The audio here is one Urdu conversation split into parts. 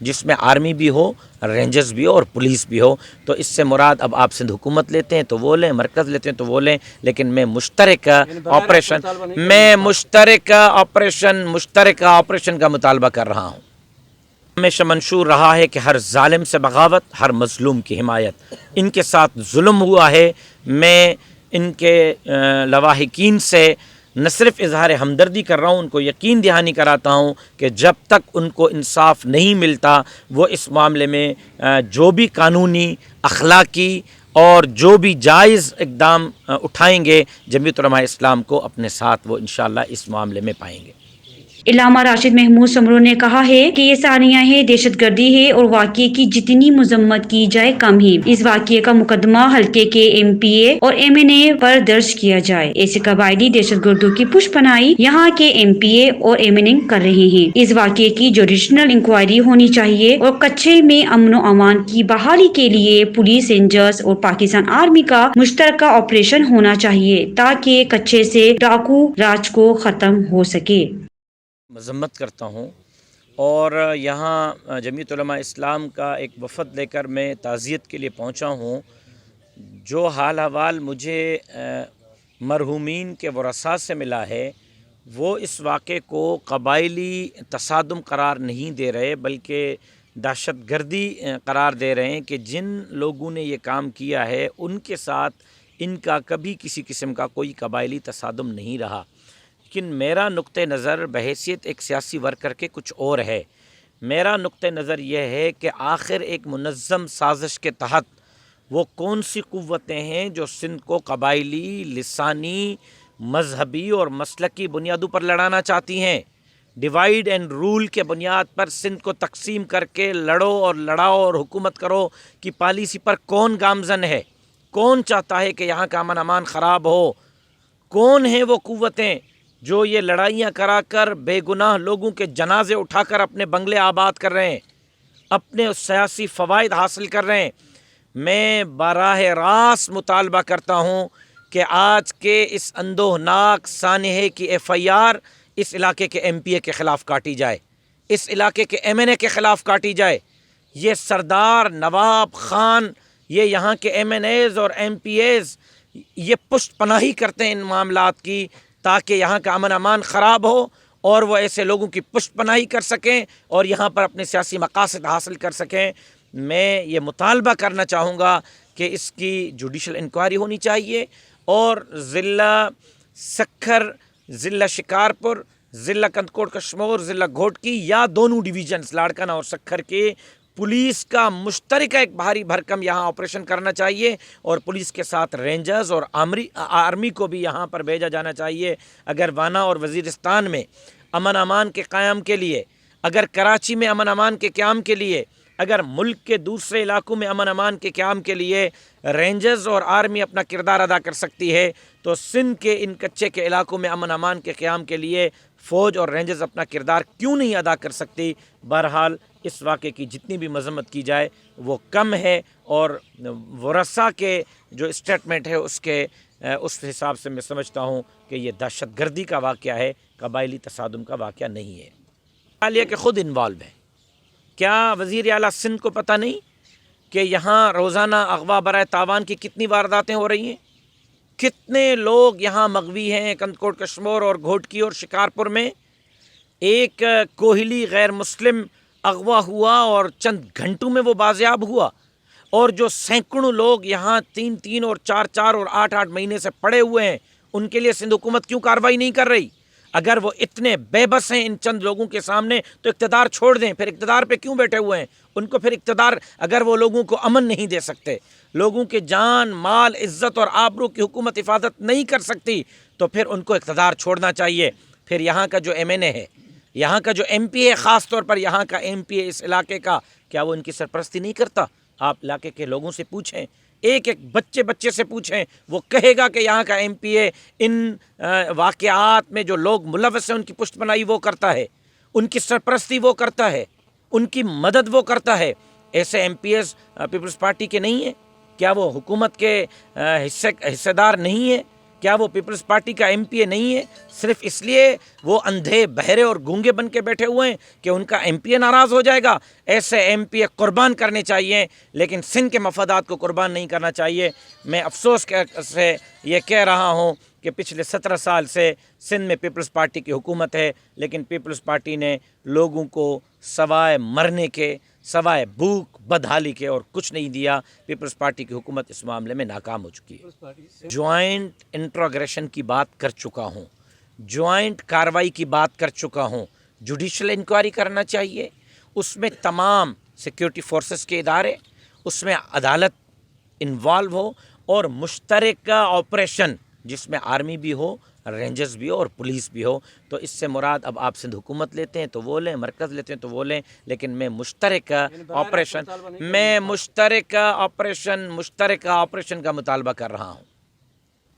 جس میں آرمی بھی ہو، رینجرز بھی ہو اور پولیس بھی ہو. تو اس سے مراد اب آپ سندھ حکومت لیتے ہیں تو وہ لیں، مرکز لیتے ہیں تو وہ لیں، لیکن میں مشترکہ آپریشن کا مطالبہ کر رہا ہوں. ہمیشہ منشور رہا ہے کہ ہر ظالم سے بغاوت، ہر مظلوم کی حمایت. ان کے ساتھ ظلم ہوا ہے. میں ان کے لواحقین سے نہ صرف اظہار ہمدردی کر رہا ہوں، ان کو یقین دہانی کراتا ہوں کہ جب تک ان کو انصاف نہیں ملتا وہ اس معاملے میں جو بھی قانونی، اخلاقی اور جو بھی جائز اقدام اٹھائیں گے، جمعیت علماء اسلام کو اپنے ساتھ وہ انشاءاللہ اس معاملے میں پائیں گے. علامہ راشد محمود سمرو نے کہا ہے کہ یہ ثانیہ ہے، دہشت گردی ہے اور واقعے کی جتنی مذمت کی جائے کم ہی. اس واقعے کا مقدمہ حلقے کے ایم پی اے اور ایم این اے پر درج کیا جائے. ایسے قبائلی دہشت گردوں کی پشت پناہی یہاں کے ایم پی اے اور ایم این اے کر رہے ہیں. اس واقعے کی جوڈیشنل انکوائری ہونی چاہیے اور کچھے میں امن و امان کی بحالی کے لیے پولیس، رینجرز اور پاکستان آرمی کا مشترکہ آپریشن ہونا چاہیے تاکہ کچھے سے ڈاکو راج کو ختم ہو سکے. مذمت کرتا ہوں اور یہاں جمعیت علماء اسلام کا ایک وفد لے کر میں تعزیت کے لیے پہنچا ہوں. جو حال احوال مجھے مرحومین کے ورثاء سے ملا ہے وہ اس واقعے کو قبائلی تصادم قرار نہیں دے رہے بلکہ دہشت گردی قرار دے رہے ہیں کہ جن لوگوں نے یہ کام کیا ہے ان کے ساتھ ان کا کبھی کسی قسم کا کوئی قبائلی تصادم نہیں رہا. لیکن میرا نقطہ نظر بحیثیت ایک سیاسی ورکر کے کچھ اور ہے. میرا نقطہ نظر یہ ہے کہ آخر ایک منظم سازش کے تحت وہ کون سی قوتیں ہیں جو سندھ کو قبائلی، لسانی، مذہبی اور مسلکی بنیادوں پر لڑانا چاہتی ہیں. ڈیوائیڈ اینڈ رول کے بنیاد پر سندھ کو تقسیم کر کے لڑو اور لڑاؤ اور حکومت کرو کی پالیسی پر کون گامزن ہے؟ کون چاہتا ہے کہ یہاں کا امن امان خراب ہو؟ کون ہیں وہ قوتیں جو یہ لڑائیاں کرا کر بے گناہ لوگوں کے جنازے اٹھا کر اپنے بنگلے آباد کر رہے ہیں، اپنے سیاسی فوائد حاصل کر رہے ہیں؟ میں براہ راست مطالبہ کرتا ہوں کہ آج کے اس اندوہناک سانحے کی ایف آئی آر اس علاقے کے ایم پی اے کے خلاف کاٹی جائے، اس علاقے کے ایم این اے کے خلاف کاٹی جائے. یہ سردار نواب خان، یہ یہاں کے ایم این ایز اور ایم پی ایز یہ پشت پناہی کرتے ہیں ان معاملات کی تاکہ یہاں کا امن امان خراب ہو اور وہ ایسے لوگوں کی پشت پناہی کر سکیں اور یہاں پر اپنے سیاسی مقاصد حاصل کر سکیں. میں یہ مطالبہ کرنا چاہوں گا کہ اس کی جوڈیشل انکوائری ہونی چاہیے اور ضلع سکھر، ضلع شکارپور، ضلع کندکوٹ کشمور، ضلع گھوٹکی یا دونوں ڈویژنز لاڑکانہ اور سکھر کے پولیس کا مشترکہ ایک بھاری بھرکم یہاں آپریشن کرنا چاہیے اور پولیس کے ساتھ رینجرز اور آرمی کو بھی یہاں پر بھیجا جانا چاہیے. اگر وانا اور وزیرستان میں امن امان کے قیام کے لیے، اگر کراچی میں امن امان کے قیام کے لیے، اگر ملک کے دوسرے علاقوں میں امن امان کے قیام کے لیے رینجرز اور آرمی اپنا کردار ادا کر سکتی ہے تو سندھ کے ان کچے کے علاقوں میں امن امان کے قیام کے لیے فوج اور رینجرز اپنا کردار کیوں نہیں ادا کر سکتی؟ بہرحال اس واقعے کی جتنی بھی مذمت کی جائے وہ کم ہے اور ورثاء کے جو اسٹیٹمنٹ ہے اس حساب سے میں سمجھتا ہوں کہ یہ دہشت گردی کا واقعہ ہے، قبائلی تصادم کا واقعہ نہیں ہے. حالیہ کہ خود انوالو ہے. کیا وزیر اعلیٰ سندھ کو پتہ نہیں کہ یہاں روزانہ اغوا برائے تاوان کی کتنی وارداتیں ہو رہی ہیں؟ کتنے لوگ یہاں مغوی ہیں کندکوٹ کشمور اور گھوٹکی اور شکارپور میں؟ ایک کوہلی غیر مسلم اغوا ہوا اور چند گھنٹوں میں وہ بازیاب ہوا اور جو سینکڑوں لوگ یہاں 3 اور 4 اور 8 مہینے سے پڑے ہوئے ہیں ان کے لیے سندھ حکومت کیوں کارروائی نہیں کر رہی؟ اگر وہ اتنے بے بس ہیں ان چند لوگوں کے سامنے تو اقتدار چھوڑ دیں. پھر اقتدار پہ کیوں بیٹھے ہوئے ہیں؟ ان کو پھر اقتدار، اگر وہ لوگوں کو امن نہیں دے سکتے، لوگوں کے جان، مال، عزت اور آبرو کی حکومت حفاظت نہیں کر سکتی تو پھر ان کو اقتدار چھوڑنا چاہیے. پھر یہاں کا جو ایم این اے ہے، یہاں کا جو ایم پی اے، خاص طور پر یہاں کا ایم پی اے اس علاقے کا، کیا وہ ان کی سرپرستی نہیں کرتا؟ آپ علاقے کے لوگوں سے پوچھیں، ایک بچے سے پوچھیں، وہ کہے گا کہ یہاں کا ایم پی اے ان واقعات میں جو لوگ ملوث ہیں ان کی پشت پناہی وہ کرتا ہے، ان کی سرپرستی وہ کرتا ہے، ان کی مدد وہ کرتا ہے. ایسے MPs Peoples Party کے نہیں ہیں؟ کیا وہ حکومت کے حصے دار نہیں ہیں؟ کیا وہ پیپلز پارٹی کا ایم پی اے نہیں ہے؟ صرف اس لیے وہ اندھے بہرے اور گونگے بن کے بیٹھے ہوئے ہیں کہ ان کا ایم پی اے ناراض ہو جائے گا؟ ایسے ایم پی اے قربان کرنے چاہیے، لیکن سندھ کے مفادات کو قربان نہیں کرنا چاہیے۔ میں افسوس سے یہ کہہ رہا ہوں کہ پچھلے 17 سال سے سندھ میں پیپلز پارٹی کی حکومت ہے، لیکن پیپلز پارٹی نے لوگوں کو سوائے مرنے کے، سوائے بھوک بدحالی کے اور کچھ نہیں دیا۔ پیپلز پارٹی کی حکومت اس معاملے میں ناکام ہو چکی ہے۔ جوائنٹ انٹروگریشن کی بات کر چکا ہوں، جوائنٹ کاروائی کی بات کر چکا ہوں، جوڈیشل انکوائری کرنا چاہیے، اس میں تمام سیکیورٹی فورسز کے ادارے، اس میں عدالت انوالو ہو، اور مشترکہ آپریشن جس میں آرمی بھی ہو، رینجرز بھی ہو اور پولیس بھی ہو۔ تو اس سے مراد اب آپ سندھ حکومت لیتے ہیں تو وہ لیں، مرکز لیتے ہیں تو وہ لیں، لیکن میں مشترکہ آپریشن کا مطالبہ کر رہا ہوں۔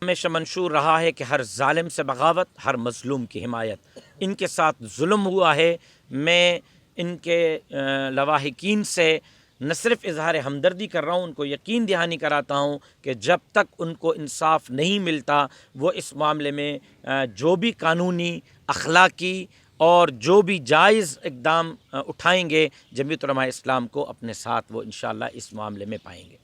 ہمیشہ منشور رہا ہے کہ ہر ظالم سے بغاوت، ہر مظلوم کی حمایت۔ ان کے ساتھ ظلم ہوا ہے، میں ان کے لواحقین سے نہ صرف اظہار ہمدردی کر رہا ہوں، ان کو یقین دہانی کراتا ہوں کہ جب تک ان کو انصاف نہیں ملتا وہ اس معاملے میں جو بھی قانونی، اخلاقی اور جو بھی جائز اقدام اٹھائیں گے، جمعیت علماء اسلام کو اپنے ساتھ وہ انشاءاللہ اس معاملے میں پائیں گے۔